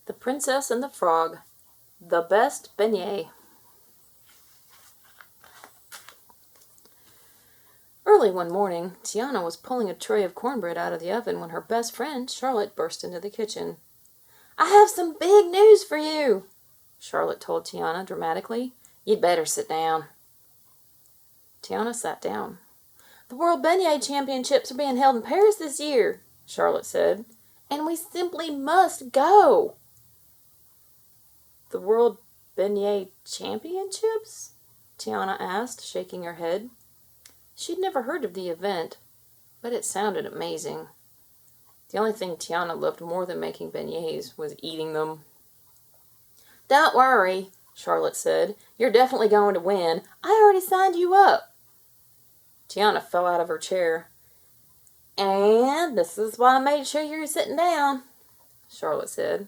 The Princess and the Frog. The best beignet. Early one morning, Tiana was pulling a tray of cornbread out of the oven when her best friend, Charlotte, burst into the kitchen. "I have some big news for you," Charlotte told Tiana dramatically. "You'd better sit down." Tiana sat down. "The World Beignet Championships are being held in Paris this year," Charlotte said, "and we simply must go." "The World Beignet Championships?" Tiana asked, shaking her head. She'd never heard of the event, but it sounded amazing. The only thing Tiana loved more than making beignets was eating them. "Don't worry," Charlotte said. "You're definitely going to win. I already signed you up." Tiana fell out of her chair. "And this is why I made sure you're sitting down," Charlotte said.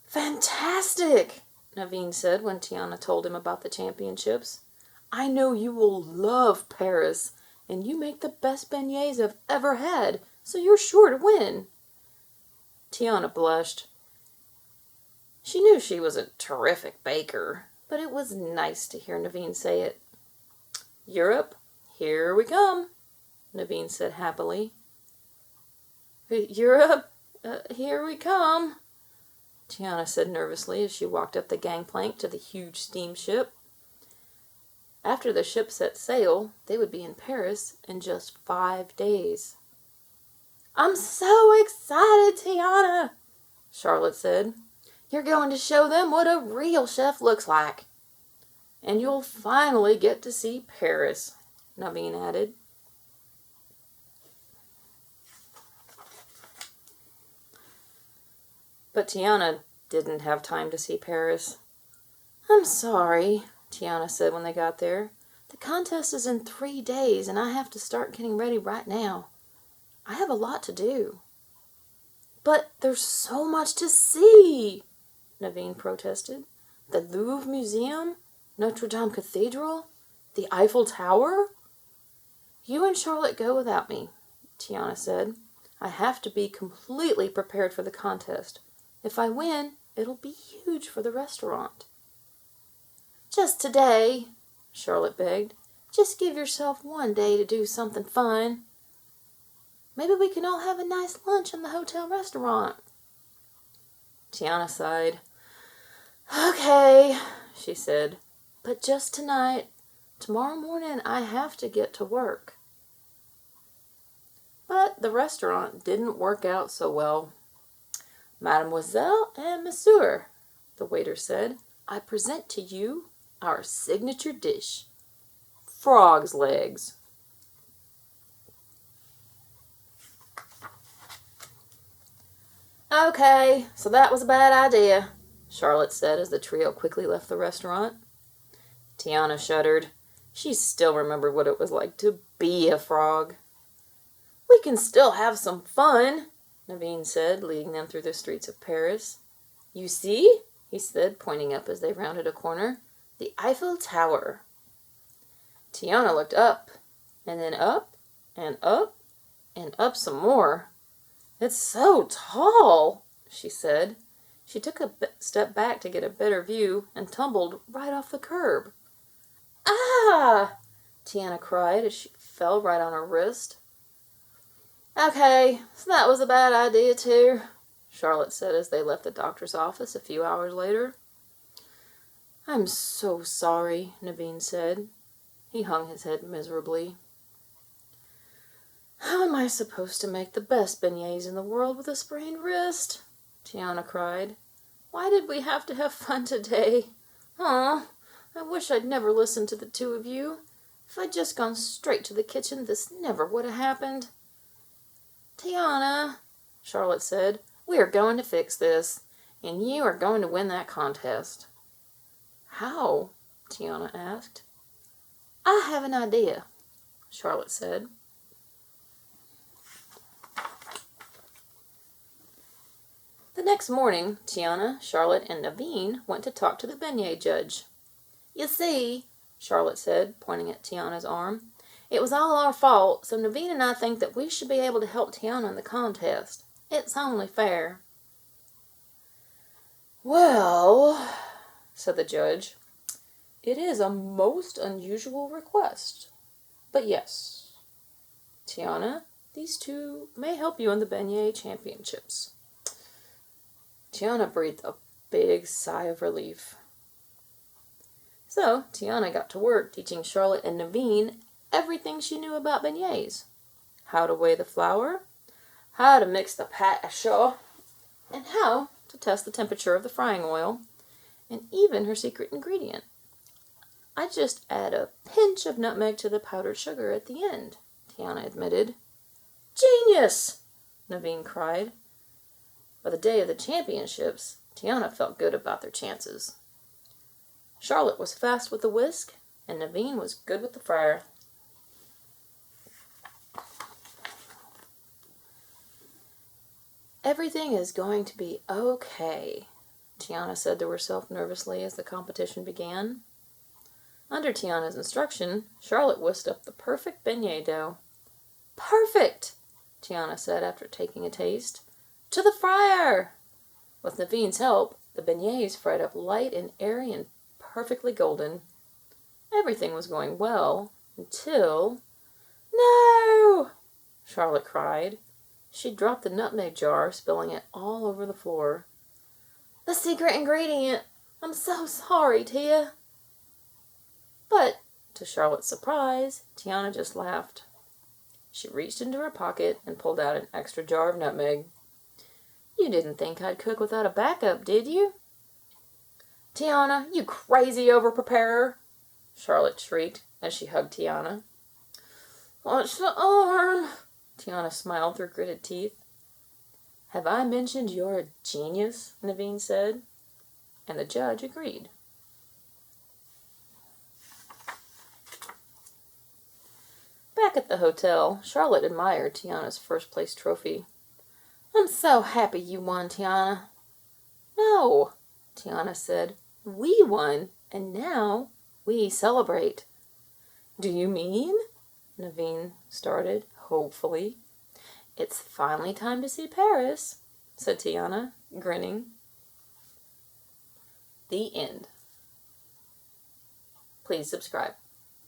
"Fantastic," Naveen said when Tiana told him about the championships. "I know you will love Paris, and you make the best beignets I've ever had, so you're sure to win." Tiana blushed. She knew she was a terrific baker, but it was nice to hear Naveen say it. "Europe, here we come," Naveen said happily. "Europe, here we come," Tiana said nervously as she walked up the gangplank to the huge steamship. After the ship set sail, they would be in Paris in just 5 days. "I'm so excited, Tiana," Charlotte said. "You're going to show them what a real chef looks like. And you'll finally get to see Paris," Naveen added. But Tiana didn't have time to see Paris. "I'm sorry," Tiana said when they got there. "The contest is in 3 days, and I have to start getting ready right now. I have a lot to do." "But there's so much to see," Naveen protested. "The Louvre Museum, Notre Dame Cathedral, the Eiffel Tower." "You and Charlotte go without me," Tiana said. "I have to be completely prepared for the contest. If I win, it'll be huge for the restaurant." "Just today," Charlotte begged. "Just give yourself 1 day to do something fun. Maybe we can all have a nice lunch in the hotel restaurant." Tiana sighed. "Okay," she said, "but just tonight. Tomorrow morning I have to get to work." But the restaurant didn't work out so well. "Mademoiselle and Monsieur," the waiter said, "I present to you our signature dish, frog's legs." "Okay, so that was a bad idea," Charlotte said as the trio quickly left the restaurant. Tiana shuddered. She still remembered what it was like to be a frog. "We can still have some fun," Naveen said, leading them through the streets of Paris. "You see," he said, pointing up as they rounded a corner, "the Eiffel Tower." Tiana looked up, and then up, and up, and up some more. "It's so tall," she said. She took a step back to get a better view and tumbled right off the curb. "Ah!" Tiana cried as she fell right on her wrist. "Okay, so that was a bad idea too," Charlotte said as they left the doctor's office a few hours later. "I'm so sorry," Naveen said. He hung his head miserably. "How am I supposed to make the best beignets in the world with a sprained wrist?" Tiana cried. "Why did we have to have fun today? Aw, I wish I'd never listened to the two of you. If I'd just gone straight to the kitchen, this never would have happened." "Tiana," Charlotte said, "we are going to fix this, and you are going to win that contest." "How?" Tiana asked. "I have an idea," Charlotte said. The next morning, Tiana, Charlotte, and Naveen went to talk to the beignet judge. "You see," Charlotte said, pointing at Tiana's arm, It was all our fault, so Naveen and I think that we should be able to help Tiana in the contest. It's only fair." "Well," said the judge, "it is a most unusual request. But yes, Tiana, these two may help you in the Beignet Championships." Tiana breathed a big sigh of relief. So Tiana got to work teaching Charlotte and Naveen everything she knew about beignets. How to weigh the flour, how to mix the pâte à choux, and how to test the temperature of the frying oil, and even her secret ingredient. "I just add a pinch of nutmeg to the powdered sugar at the end," Tiana admitted. "Genius!" Naveen cried. By the day of the championships, Tiana felt good about their chances. Charlotte was fast with the whisk, and Naveen was good with the fryer. "Everything is going to be okay," Tiana said to herself nervously as the competition began. Under Tiana's instruction, Charlotte whisked up the perfect beignet dough. "Perfect!" Tiana said after taking a taste. "To the fryer!" With Naveen's help, the beignets fried up light and airy and perfectly golden. Everything was going well until... "No!" Charlotte cried. She dropped the nutmeg jar, spilling it all over the floor. "The secret ingredient! I'm so sorry, Tia." But, to Charlotte's surprise, Tiana just laughed. She reached into her pocket and pulled out an extra jar of nutmeg. "You didn't think I'd cook without a backup, did you?" "Tiana, you crazy over-preparer!" Charlotte shrieked as she hugged Tiana. "Watch the arm!" Tiana smiled through gritted teeth. "Have I mentioned you're a genius?" Naveen said. And the judge agreed. Back at the hotel, Charlotte admired Tiana's first-place trophy. "I'm so happy you won, Tiana." "No," Tiana said. "We won, and now we celebrate." "Do you mean?" Naveen started, hopefully. "It's finally time to see Paris," said Tiana, grinning. The end. Please subscribe.